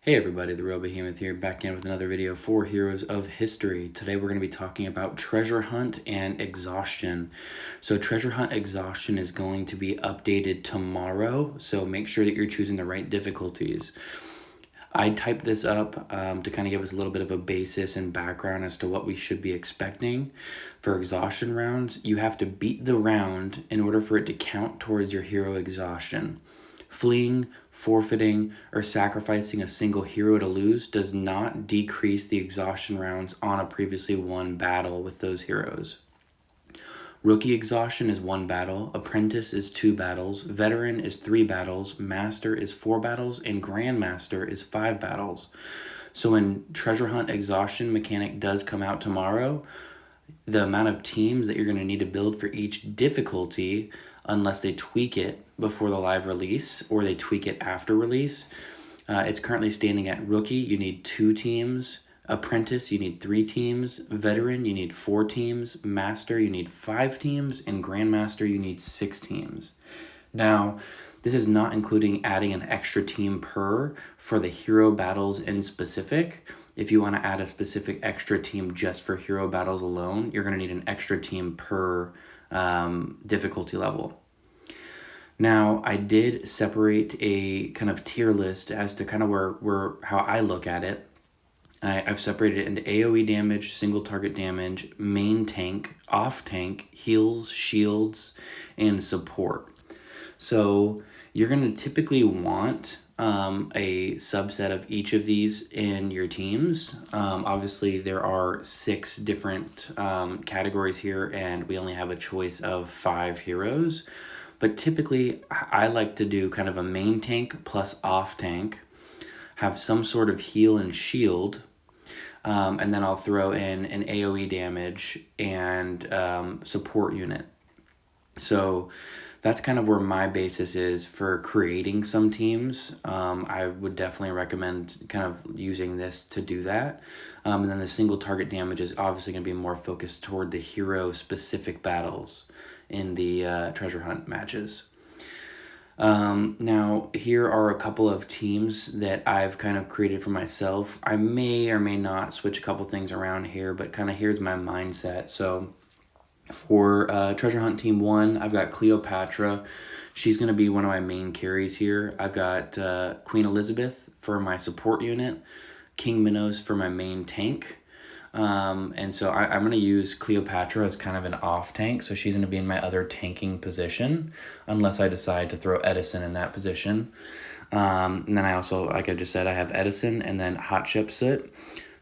Hey everybody, the Real Behemoth here, back in with another video for Heroes of History. Today we're going to be talking about Treasure Hunt and Exhaustion. So Treasure Hunt Exhaustion is going to be updated tomorrow, so make sure that you're choosing the right difficulties. I typed this up to kind of give us a little bit of a basis and background as to what we should be expecting. For exhaustion rounds, you have to beat the round in order for it to count towards your hero exhaustion. Fleeing, forfeiting, or sacrificing a single hero to lose does not decrease the exhaustion rounds on a previously won battle with those heroes. Rookie exhaustion is 1 battle, apprentice is 2 battles, veteran is 3 battles, master is 4 battles, and grandmaster is 5 battles. So when Treasure Hunt exhaustion mechanic does come out tomorrow, the amount of teams that you're going to need to build for each difficulty, unless they tweak it before the live release or they tweak it after release, it's currently standing at rookie, you need 2 teams. Apprentice, you need 3 teams. Veteran, you need 4 teams. Master, you need 5 teams. And Grandmaster, you need 6 teams. Now, this is not including adding an extra team per for the hero battles in specific. If you want to add a specific extra team just for hero battles alone, you're going to need an extra team per difficulty level. Now, I did separate a kind of tier list as to kind of where how I look at it. I've separated it into AoE damage, single target damage, main tank, off tank, heals, shields, and support. So you're going to typically want a subset of each of these in your teams. Obviously, there are 6 different categories here, and we only have a choice of 5 heroes. But typically, I like to do kind of a main tank plus off tank, have some sort of heal and shield, and then I'll throw in an AoE damage and support unit. So that's kind of where my basis is for creating some teams. I would definitely recommend kind of using this to do that. And then the single target damage is obviously going to be more focused toward the hero-specific battles in the treasure hunt matches. Now, here are a couple of teams that I've kind of created for myself. I may or may not switch a couple things around here, but kind of here's my mindset. So for Treasure Hunt Team 1, I've got Cleopatra. She's going to be one of my main carries here. I've got Queen Elizabeth for my support unit, King Minos for my main tank. And so I'm going to use Cleopatra as kind of an off tank. So she's going to be in my other tanking position, unless I decide to throw Edison in that position. And then I also, like I just said, I have Edison and then Hatshepsut.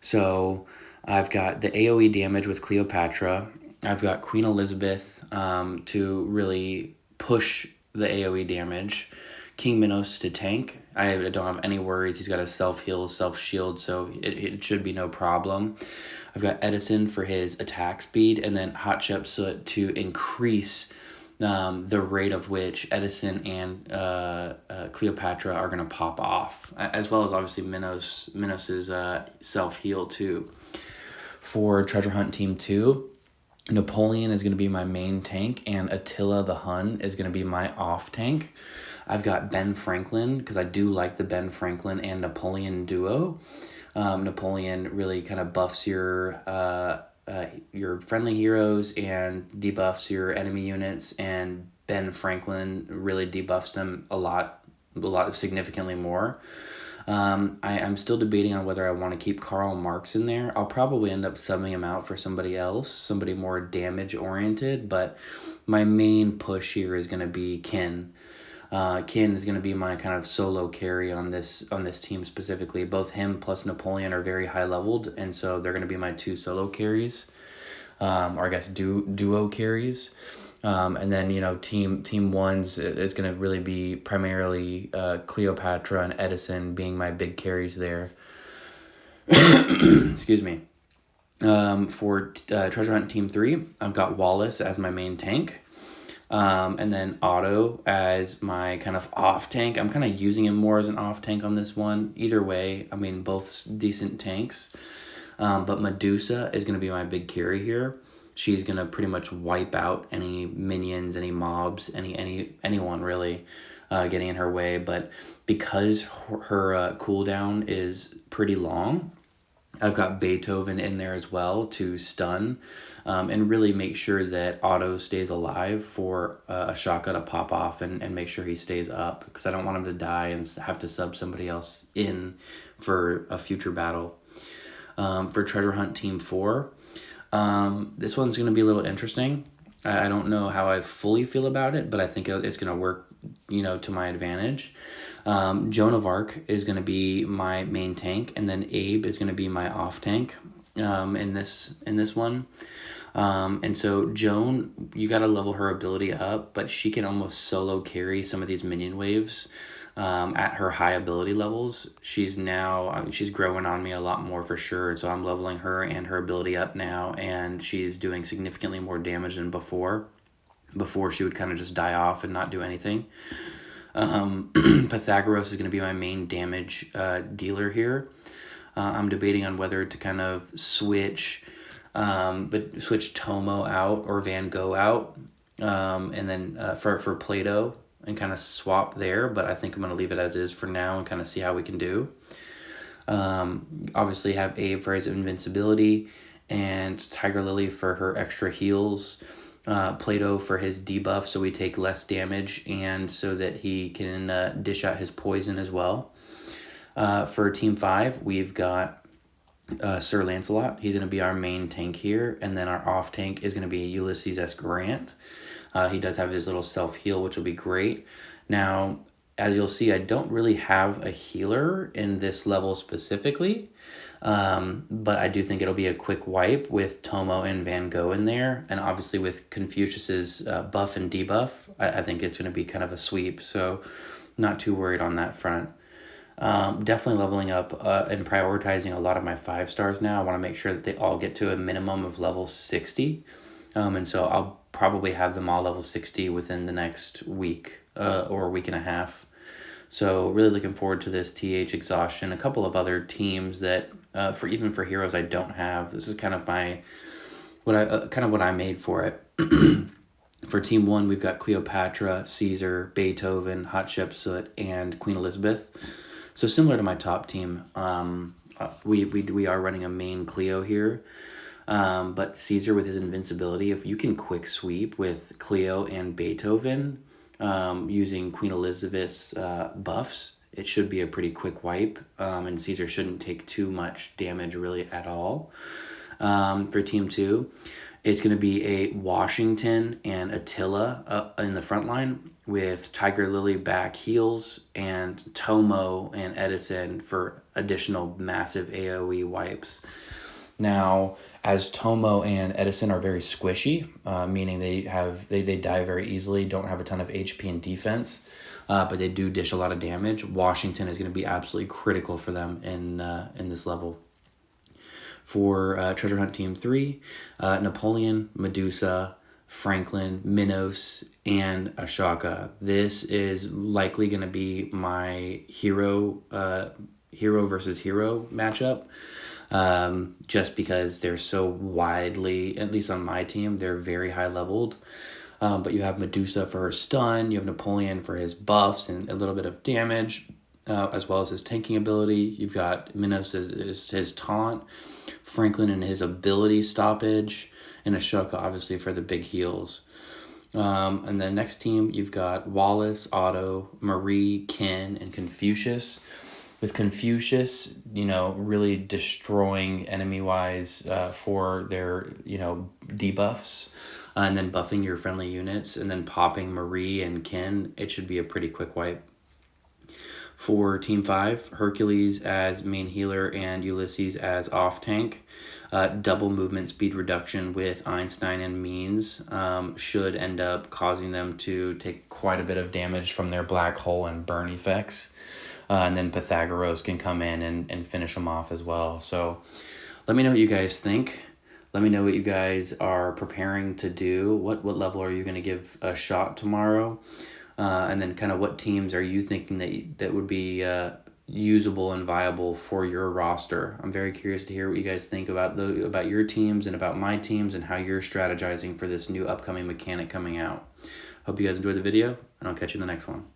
So I've got the AoE damage with Cleopatra. I've got Queen Elizabeth to really push the AoE damage. King Minos to tank. I don't have any worries. He's got a self-heal, self-shield, so it should be no problem. I've got Edison for his attack speed, and then Hatshepsut to increase the rate of which Edison and Cleopatra are going to pop off, as well as obviously Minos's self-heal too. For Treasure Hunt Team 2, Napoleon is going to be my main tank, and Attila the Hun is going to be my off tank. I've got Ben Franklin, because I do like the Ben Franklin and Napoleon duo. Napoleon really kind of buffs your friendly heroes and debuffs your enemy units, and Ben Franklin really debuffs them a lot significantly more. I'm still debating on whether I want to keep Karl Marx in there. I'll probably end up subbing him out for somebody else, somebody more damage-oriented, but my main push here is going to be Kin. Kin is going to be my kind of solo carry on this team specifically. Both him plus Napoleon are very high-leveled, and so they're going to be my 2 solo carries, or I guess duo carries. And then, team 1's is going to really be primarily Cleopatra and Edison being my big carries there. Excuse me. For Treasure Hunt Team 3, I've got Wallace as my main tank. And then Otto as my kind of off tank. I'm kind of using him more as an off tank on this one. Either way, I mean, both decent tanks. But Medusa is going to be my big carry here. she's gonna pretty much wipe out any minions, any mobs, anyone really getting in her way. But because her cooldown is pretty long, I've got Beethoven in there as well to stun and really make sure that Otto stays alive for a shotgun to pop off and make sure he stays up, because I don't want him to die and have to sub somebody else in for a future battle. For Treasure Hunt Team 4, this one's going to be a little interesting. I don't know how I fully feel about it, but I think it's going to work, to my advantage. Joan of Arc is going to be my main tank, and then Abe is going to be my off tank in this one. And so Joan, you got to level her ability up, but she can almost solo carry some of these minion waves at her high ability levels. She's growing on me a lot more for sure, so I'm leveling her and her ability up now, and she's doing significantly more damage than before. Before, she would kind of just die off and not do anything. Pythagoras is going to be my main damage dealer here. I'm debating on whether to kind of switch Tomo out or Van Gogh out, and then for Plato, and kind of swap there. But I think I'm going to leave it as is for now and kind of see how we can do. Obviously have Abe for his invincibility, and Tiger Lily for her extra heals. Plato for his debuff, so we take less damage, and so that he can dish out his poison as well. For Team 5, we've got Sir Lancelot. He's going to be our main tank here, and then our off tank is going to be Ulysses S. Grant. He does have his little self-heal, which will be great. Now, as you'll see, I don't really have a healer in this level specifically, but I do think it'll be a quick wipe with Tomo and Van Gogh in there, and obviously with Confucius's buff and debuff, I think it's going to be kind of a sweep, so not too worried on that front. Definitely leveling up and prioritizing a lot of my 5 stars now. I want to make sure that they all get to a minimum of level 60, and so I'll probably have them all level 60 within the next week or a week and a half. So really looking forward to this TH Exhaustion. A couple of other teams that for heroes I don't have. This is kind of what I made for it. For Team 1, we've got Cleopatra, Caesar, Beethoven, Hatshepsut, and Queen Elizabeth. So similar to my top team, we are running a main Cleo here. But Caesar with his invincibility, if you can quick sweep with Cleo and Beethoven using Queen Elizabeth's buffs, it should be a pretty quick wipe, and Caesar shouldn't take too much damage really at all. For Team 2, it's going to be a Washington and Attila in the front line, with Tiger Lily back heals and Tomo and Edison for additional massive AoE wipes. Now, as Tomo and Edison are very squishy, meaning they die very easily, don't have a ton of HP and defense, but they do dish a lot of damage. Washington is going to be absolutely critical for them in this level. For Treasure Hunt Team 3, Napoleon, Medusa, Franklin, Minos, and Ashaka. This is likely going to be my hero versus hero matchup. Just because they're so widely, at least on my team, they're very high leveled. But you have Medusa for her stun, you have Napoleon for his buffs and a little bit of damage, as well as his tanking ability. You've got Minos as his taunt, Franklin and his ability stoppage, and Ashoka obviously for the big heals. And the next team, you've got Wallace, Otto, Marie, Ken, and Confucius. With Confucius, really destroying enemy-wise for their, debuffs, and then buffing your friendly units, and then popping Marie and Ken, it should be a pretty quick wipe. For Team 5, Hercules as main healer and Ulysses as off-tank. Double movement speed reduction with Einstein and Means should end up causing them to take quite a bit of damage from their black hole and burn effects. And then Pythagoras can come in and finish them off as well. So let me know what you guys think. Let me know what you guys are preparing to do. What level are you going to give a shot tomorrow? And then kind of what teams are you thinking that would be usable and viable for your roster. I'm very curious to hear what you guys think about your teams and about my teams and how you're strategizing for this new upcoming mechanic coming out. Hope you guys enjoyed the video, and I'll catch you in the next one.